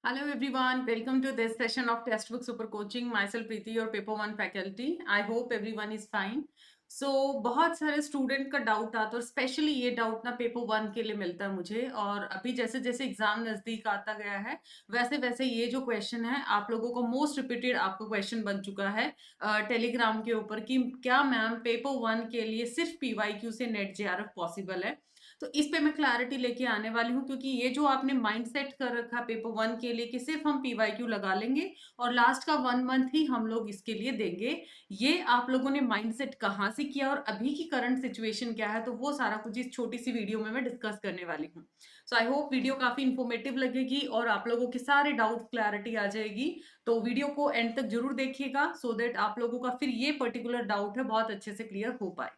Hello everyone, welcome to this session of Textbook Super Coaching. Myself Preeti, your paper one faculty. I hope everyone is fine. बहुत सारे student का doubt आता है और specially ये doubt ना paper one के लिए मिलता है मुझे। और अभी जैसे जैसे एग्जाम नजदीक आता गया है वैसे वैसे ये जो क्वेश्चन है आप लोगों को मोस्ट रिपीटेड आपका क्वेश्चन बन चुका है टेलीग्राम के ऊपर कि क्या मैम पेपर वन के लिए सिर्फ पीवाईक्यू से नेट जेआरएफ पॉसिबल है। तो इस पे मैं क्लैरिटी लेके आने वाली हूँ क्योंकि ये जो आपने माइंड सेट कर रखा पेपर वन के लिए कि सिर्फ हम पीवाईक्यू लगा लेंगे और लास्ट का 1 मंथ ही हम लोग इसके लिए देंगे, ये आप लोगों ने माइंड सेट कहाँ से किया और अभी की करंट सिचुएशन क्या है, तो वो सारा कुछ इस छोटी सी वीडियो में मैं डिस्कस करने वाली हूँ। सो आई होप वीडियो काफी इंफॉर्मेटिव लगेगी और आप लोगों के सारे डाउट क्लैरिटी आ जाएगी। तो वीडियो को एंड तक जरूर देखिएगा सो दैट आप लोगों का फिर ये पर्टिकुलर डाउट है बहुत अच्छे से क्लियर हो पाए।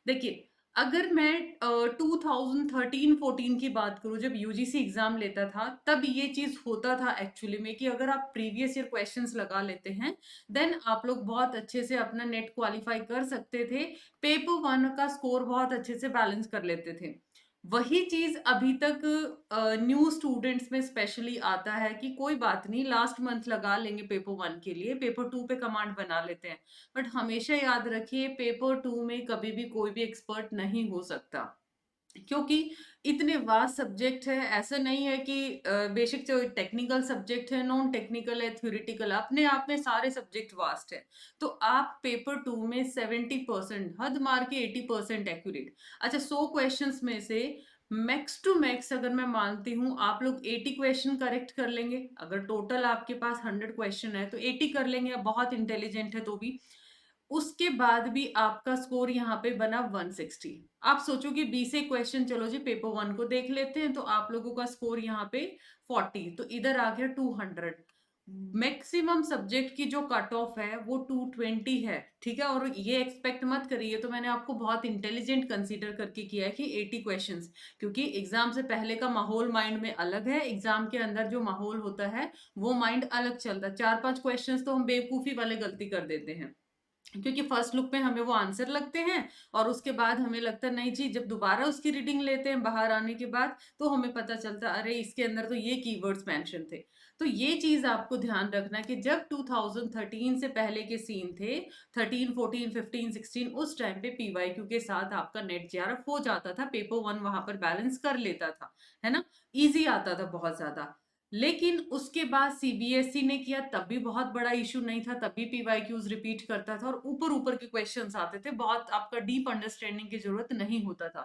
देखिए, अगर मैं 2013-14 की बात करूं जब यूजीसी एग्जाम लेता था तब ये चीज होता था एक्चुअली में कि अगर आप प्रीवियस ईयर क्वेश्चंस लगा लेते हैं देन आप लोग बहुत अच्छे से अपना नेट क्वालिफाई कर सकते थे। पेपर वन का स्कोर बहुत अच्छे से बैलेंस कर लेते थे। वही चीज अभी तक न्यू स्टूडेंट्स में स्पेशली आता है कि कोई बात नहीं, लास्ट मंथ लगा लेंगे पेपर वन के लिए, पेपर टू पे कमांड बना लेते हैं। बट हमेशा याद रखिए पेपर टू में कभी भी कोई भी एक्सपर्ट नहीं हो सकता क्योंकि इतने वास्ट सब्जेक्ट है। ऐसा नहीं है कि बेसिक जो टेक्निकल सब्जेक्ट है, नॉन टेक्निकल है, थ्योरेटिकल, अपने आप में सारे सब्जेक्ट वास्ट है। तो आप पेपर टू में 70%, हद मार के 80% एक्यूरेट। अच्छा, 100 क्वेश्चंस में से मैक्स टू मैक्स अगर मैं मानती हूँ आप लोग 80 क्वेश्चन करेक्ट कर लेंगे। अगर टोटल आपके पास 100 क्वेश्चन है तो 80 कर लेंगे, बहुत इंटेलिजेंट है तो भी। उसके बाद भी आपका स्कोर यहाँ पे बना 160। आप सोचो कि 20 क्वेश्चन, चलो जी पेपर वन को देख लेते हैं, तो आप लोगों का स्कोर यहाँ पे 40, तो इधर आ गया 200। मैक्सिमम सब्जेक्ट की जो कट ऑफ है वो 220 है, ठीक है। और ये एक्सपेक्ट मत करिए, तो मैंने आपको बहुत इंटेलिजेंट कंसीडर करके किया है कि 80 क्वेश्चंस, क्योंकि एग्जाम से पहले का माहौल माइंड में अलग है, एग्जाम के अंदर जो माहौल होता है वो माइंड अलग चलता है। 4-5 क्वेश्चंस तो हम बेवकूफी वाले गलती कर देते हैं क्योंकि फर्स्ट लुक पे हमें वो आंसर लगते हैं और उसके बाद हमें लगता है नहीं जी, जब दोबारा उसकी रीडिंग लेते हैं बाहर आने के बाद तो हमें पता चलता है अरे इसके अंदर तो ये कीवर्ड्स मेंशन थे। तो ये चीज आपको ध्यान रखना कि जब 2013 से पहले के सीन थे, 13 14 15 16, उस टाइम पे पीवाईक्यू के साथ आपका नेट जेआरएफ हो जाता था, पेपर वन वहां पर बैलेंस कर लेता था, है ना, इजी आता था बहुत ज्यादा। लेकिन उसके बाद सीबीएसई ने किया, तब भी बहुत बड़ा इशू नहीं था, तब भी पीवाईक्यूज रिपीट करता था और ऊपर ऊपर के क्वेश्चंस आते थे, बहुत आपका डीप अंडरस्टैंडिंग की जरूरत नहीं होता था।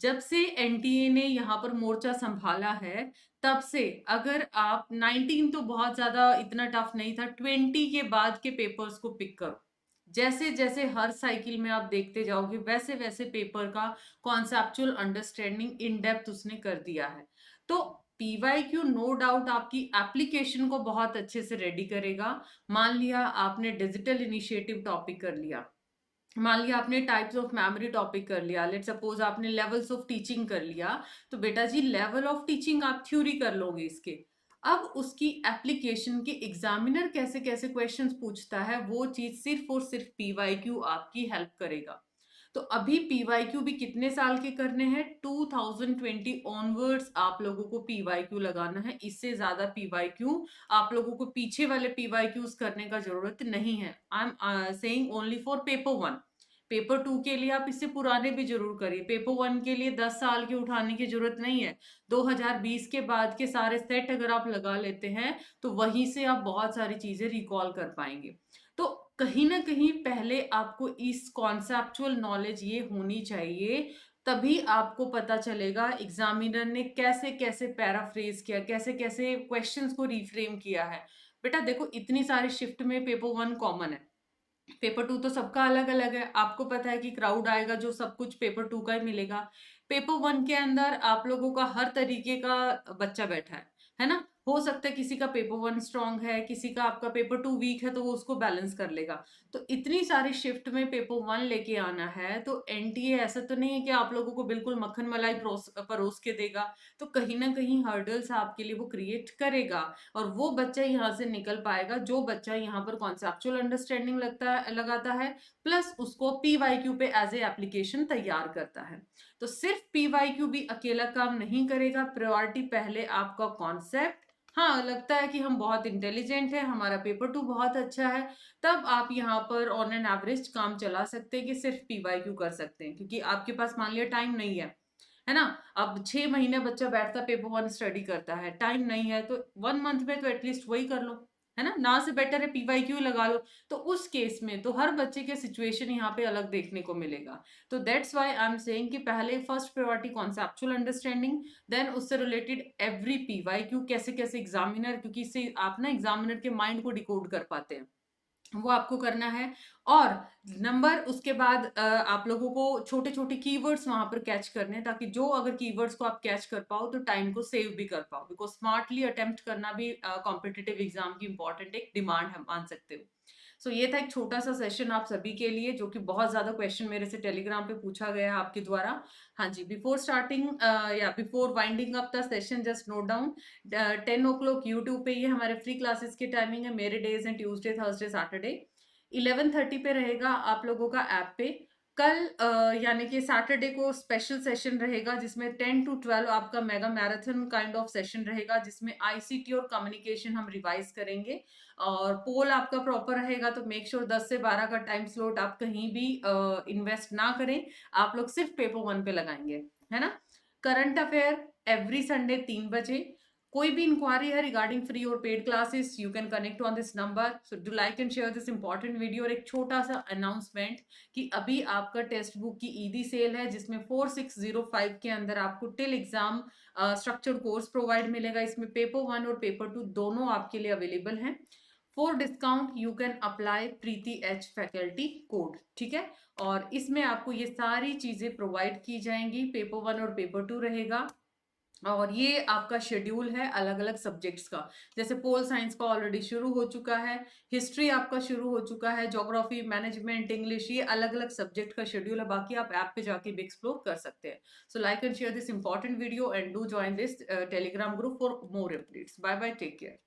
जब से एनटीए ने यहाँ पर मोर्चा संभाला है तब से अगर आप 19 तो बहुत ज्यादा इतना टफ नहीं था, 20 के बाद के पेपर्स को पिक करो। जैसे जैसे हर साइकिल में आप देखते जाओगे वैसे वैसे पेपर का कॉन्सेप्चुअल अंडरस्टैंडिंग इन डेप्थ उसने कर दिया है। तो पीवाईक्यू नो डाउट आपकी एप्लीकेशन को बहुत अच्छे से रेडी करेगा। मान लिया आपने डिजिटल इनिशिएटिव टॉपिक कर लिया, मान लिया आपने टाइप्स ऑफ मेमोरी टॉपिक कर लिया, लेट सपोज आपने लेवल्स ऑफ टीचिंग कर लिया, तो बेटा जी लेवल ऑफ टीचिंग आप थ्योरी कर लोगे इसके। अब उसकी एप्लीकेशन के एग्जामिनर कैसे कैसे क्वेश्चंस पूछता है वो चीज सिर्फ और सिर्फ पीवाईक्यू आपकी हेल्प करेगा। तो अभी पीवाईक्यू भी कितने साल के करने हैं, 2020 ऑनवर्ड्स आप लोगों को पीवाईक्यू लगाना है। इससे ज्यादा पीवाईक्यू आप लोगों को पीछे वाले पीवाईक्यूज करने का जरूरत नहीं है। आई am saying only for paper one. Paper two के लिए आप इससे पुराने भी जरूर करिए, पेपर वन के लिए 10 साल के उठाने की जरूरत नहीं है। 2020 के बाद के सारे सेट अगर आप लगा लेते हैं तो वहीं से आप बहुत सारी चीजें रिकॉल कर पाएंगे। तो कहीं ना कहीं पहले आपको इस कॉन्सेप्चुअल नॉलेज ये होनी चाहिए, तभी आपको पता चलेगा एग्जामिनर ने कैसे कैसे पैराफ्रेज किया, कैसे कैसे क्वेश्चंस को रिफ्रेम किया है। बेटा देखो, इतनी सारी शिफ्ट में पेपर वन कॉमन है, पेपर टू तो सबका अलग अलग है। आपको पता है कि क्राउड आएगा जो सब कुछ पेपर टू का ही मिलेगा। पेपर वन के अंदर आप लोगों का हर तरीके का बच्चा बैठा है ना। हो सकता है किसी का पेपर वन स्ट्रांग है, किसी का आपका पेपर टू वीक है, तो वो उसको बैलेंस कर लेगा। तो इतनी सारी शिफ्ट में पेपर वन लेके आना है तो एनटीए ऐसा तो नहीं है कि आप लोगों को बिल्कुल मक्खन मलाई परोस के देगा। तो कहीं ना कहीं हर्डल्स आपके लिए वो क्रिएट करेगा और वो बच्चा यहाँ से निकल पाएगा जो बच्चा यहाँ पर कॉन्सेप्चुअल अंडरस्टैंडिंग लगाता है, प्लस उसको पीवाईक्यू पे एज ए एप्लीकेशन तैयार करता है। तो सिर्फ पीवाईक्यू भी अकेला काम नहीं करेगा, प्रायोरिटी पहले आपका कॉन्सेप्ट, हाँ, लगता है कि हम बहुत इंटेलिजेंट हैं, हमारा पेपर 2 बहुत अच्छा है, तब आप यहाँ पर ऑन एन एवरेज काम चला सकते हैं कि सिर्फ़ पीवाईक्यू कर सकते हैं, क्योंकि आपके पास मान लिया टाइम नहीं है ना? अब 6 महीने बच्चा बैठता है पेपर 1 स्टडी करता है, टाइम नहीं है तो 1 मंथ में तो एटलीस्ट वही कर लो, है ना? ना से बेटर है पीवाईक्यू लगा लो। तो उस केस में तो हर बच्चे के सिचुएशन यहाँ पे अलग देखने को मिलेगा। तो that's why I am saying कि पहले first priority conceptual understanding, then उससे रिलेटेड एवरी पीवाईक्यू कैसे-कैसे एग्जामिनर, क्योंकि इससे आप ना एग्जामिनर के माइंड को डिकोड कर पाते हैं। वो आपको करना है। और नंबर उसके बाद आप लोगों को छोटे-छोटे कीवर्ड्स वहाँ पर कैच करने हैं, ताकि जो अगर कीवर्ड्स को आप कैच कर पाओ तो टाइम को सेव भी कर पाओ, बिकॉज़ स्मार्टली अटेम्प्ट करना भी कॉम्पिटिटिव एग्ज़ाम की इम्पोर्टेंट एक डिमांड है, मान सकते हो। सो ये था एक छोटा-सा सेशन आप सभी के लिए, जो कि बहुत ज़्यादा क्वेश्चन मेरे से टेलीग्राम पे पूछा गया है आपके द्वारा। हाँ जी, बिफोर स्टार्टिंग या before winding up the session, just note down 10 o'clock YouTube पे ये हमारे फ्री क्लासेस की टाइमिंग है। मेरे डेज़ हैं ट्यूसडे, थर्सडे, सैटरडे। 11:30 पे रहेगा आप लोगों का ऐप पे। कल यानी कि सैटरडे को स्पेशल सेशन रहेगा, जिसमें 10 टू 12 आपका mega marathon kind of session रहेगा, जिसमें आईसीटी और कम्युनिकेशन हम रिवाइज करेंगे। और पोल आपका प्रॉपर रहेगा, तो मेक श्योर 10 से 12 का टाइम स्लॉट आप कहीं भी इन्वेस्ट ना करें। आप लोग सिर्फ पेपर 1 पे लगाएंगे, है ना? करंट अफेयर एवरी संडे 3 बजे। कोई भी इंक्वायरी है रिगार्डिंग फ्री और paid classes, you can connect on this number. So do like and share this important video. और एक छोटा सा अनाउंसमेंट कि अभी आपका टेक्स्ट बुक की ईदी सेल है, जिसमें 4605 के अंदर आपको till exam structured course provide मिलेगा। इसमें पेपर 1 और पेपर 2 दोनों आपके लिए अवेलेबल हैं। For discount you can apply Preeti H faculty code, ठीक है? और इसमें आपको ये सारी चीजें प्रोवाइड की जाएंगी। पेपर 1 और पेपर 2 रहेगा, और ये आपका शेड्यूल है अलग अलग सब्जेक्ट्स का। जैसे पोल साइंस का ऑलरेडी शुरू हो चुका है, हिस्ट्री आपका शुरू हो चुका है, ज्योग्राफी, मैनेजमेंट, इंग्लिश, ये अलग अलग सब्जेक्ट का शेड्यूल है। बाकी आप ऐप पे जाके भी एक्सप्लोर कर सकते हैं। So like and share this important video and do join this Telegram group for more updates. Bye bye, take care.